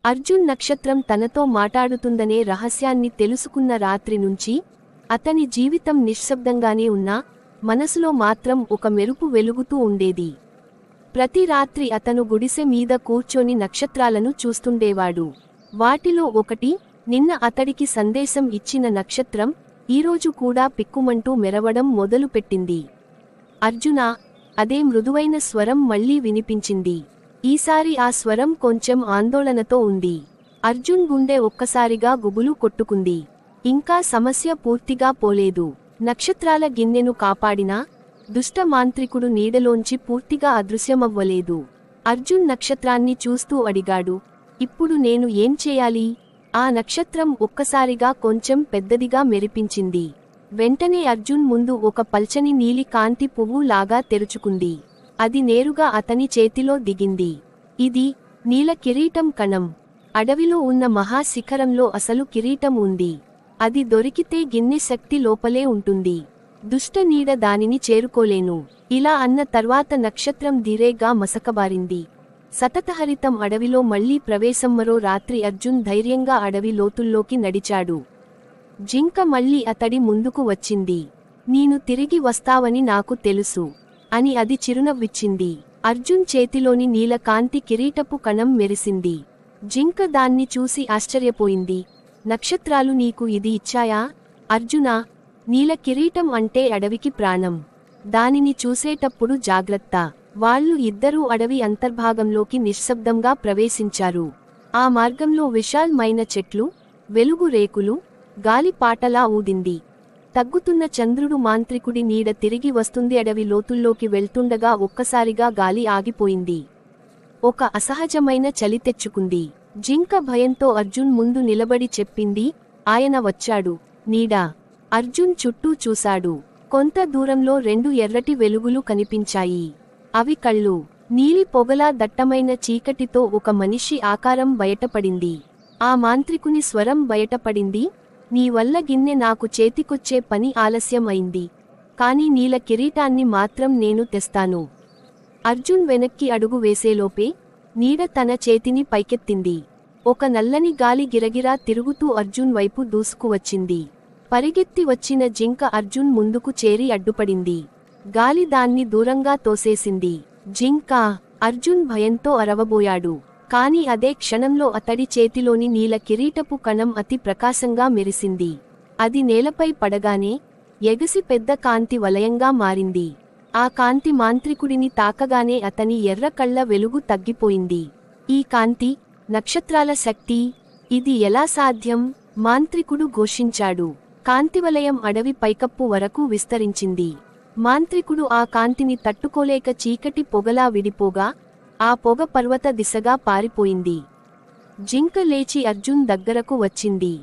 అర్జున్ నక్షత్రం తనతో మాట్లాడుతుందనే రహస్యాన్ని తెలుసుకున్న రాత్రి నుంచి అతని జీవితం నిశ్శబ్దంగానే ఉన్నా మనసులో మాత్రం ఒక మెరుపు వెలుగుతూ ఉండేది. ప్రతి రాత్రి అతను గుడిసె మీద కూర్చొని నక్షత్రాలను చూస్తుండేవాడు. వాటిలో ఒకటి, నిన్న అతడికి సందేశం ఇచ్చిన నక్షత్రం, ఈరోజు కూడా పిక్కుమంటూ మెరవడం మొదలుపెట్టింది. అర్జునా, అదే మృదువైన స్వరం మళ్లీ వినిపించింది. ఈసారి ఆ స్వరం కొంచెం ఆందోళనతో ఉంది. అర్జున్ గుండె ఒక్కసారిగా గుబులు కొట్టుకుంది. ఇంకా సమస్య పూర్తిగా పోలేదు. నక్షత్రాల గిన్నెను కాపాడినా దుష్ట మాంత్రికుడు నీడలోంచి పూర్తిగా అదృశ్యమవ్వలేదు. అర్జున్ నక్షత్రాన్ని చూస్తూ అడిగాడు, ఇప్పుడు నేను ఏం చేయాలి? ఆ నక్షత్రం ఒక్కసారిగా కొంచెం పెద్దదిగా మెరిపించింది. వెంటనే అర్జున్ ముందు ఒక పల్చని నీలి కాంతి పువ్వు లాగా తెరుచుకుంది. అది నేరుగా అతని చేతిలో దిగింది. ఇది నీల కిరీటం కణం. అడవిలో ఉన్న మహాశిఖరంలో అసలు కిరీటం ఉంది. అది దొరికితే గిన్నె శక్తి లోపలే ఉంటుంది. దుష్ట నీడ దానిని చేరుకోలేను. ఇలా అన్న తర్వాత నక్షత్రం ధీరేగా మసకబారింది. సతతహరితం అడవిలో మళ్లీ ప్రవేశం. మరో రాత్రి అర్జున్ ధైర్యంగా అడవి లోతుల్లోకి నడిచాడు. జింక మళ్లీ అతడి ముందుకు వచ్చింది. నీను తిరిగి వస్తావని నాకు తెలుసు అని అది చిరునవ్విచ్చింది. అర్జున్ చేతిలోని నీలకాంతి కిరీటపు కణం మెరిసింది. జింక దాన్ని చూసి ఆశ్చర్యపోయింది. నక్షత్రాలు నీకు ఇది ఇచ్చాయా? అర్జునా, నీల కిరీటం అంటే అడవికి ప్రాణం. దానిని చూసేటప్పుడు జాగ్రత్త. వాళ్ళు ఇద్దరూ అడవి అంతర్భాగంలోకి నిశ్శబ్దంగా ప్రవేశించారు. ఆ మార్గంలో విశాలమైన చెట్లు, వెలుగు రేకులు, గాలి పాటలా ఊదింది. తగ్గుతున్న చంద్రుడు మాంత్రికుడి నీడ తిరిగి వస్తుంది. అడవి లోతుల్లోకి వెళ్తుండగా ఒక్కసారిగా గాలి ఆగిపోయింది. ఒక అసహజమైన చలి తెచ్చుకుంది. జింక భయంతో అర్జున్ ముందు నిలబడి చెప్పింది, ఆయన వచ్చాడు. నీడా? అర్జున్ చుట్టూ చూశాడు. కొంత దూరంలో రెండు ఎర్రటి వెలుగులు కనిపించాయి. అవి కళ్ళు. నీలి పొగలా దట్టమైన చీకటితో ఒక మనిషి ఆకారం బయటపడింది. ఆ మాంత్రికుని స్వరం బయటపడింది, నీ వల్ల గిన్నె నాకు చేతికొచ్చే పని ఆలస్యం అయింది. కాని నీల కిరీటాన్ని మాత్రం నేను తెస్తాను. అర్జున్ వెనక్కి అడుగు వేసేలోపే నీడ తన చేతిని పైకెత్తింది. ఒక నల్లని గాలి గిరగిరా తిరుగుతూ అర్జున్ వైపు దూసుకువచ్చింది. పరిగెత్తి వచ్చిన జింక అర్జున్ ముందుకు చేరి అడ్డుపడింది. గాలి దాన్ని దూరంగా తోసేసింది. జింకా! అర్జున్ భయంతో అరవబోయాడు. కాని అదే క్షణంలో అతడి చేతిలోని నీల కిరీటపు కణం అతి ప్రకాశంగా మెరిసింది. అది నేలపై పడగానే ఎగసి పెద్ద కాంతి వలయంగా మారింది. ఆ కాంతి మాంత్రికుడిని తాకగానే అతని ఎర్ర కళ్ళ వెలుగు తగ్గిపోయింది. ఈ కాంతి నక్షత్రాల శక్తి, ఇది ఎలా సాధ్యం? మాంత్రికుడు ఘోషించాడు. కాంతివలయం అడవి పైకప్పు వరకు విస్తరించింది. మాంత్రికుడు ఆ కాంతిని తట్టుకోలేక చీకటి పొగలా విడిపోగా ఆ పొగ పర్వత దిశగా పారిపోయింది. జింక లేచి అర్జున్ దగ్గరకు వచ్చింది.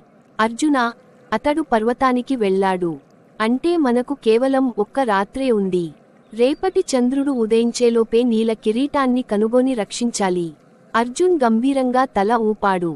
అర్జునా, అతడు పర్వతానికి వెళ్లాడు. అంటే మనకు కేవలం ఒక్క రాత్రే ఉంది. రేపటి చంద్రుడు ఉదయించేలోపే నీల కిరీటాన్ని కనుగొని రక్షించాలి. అర్జున్ గంభీరంగా తల ఊపాడు.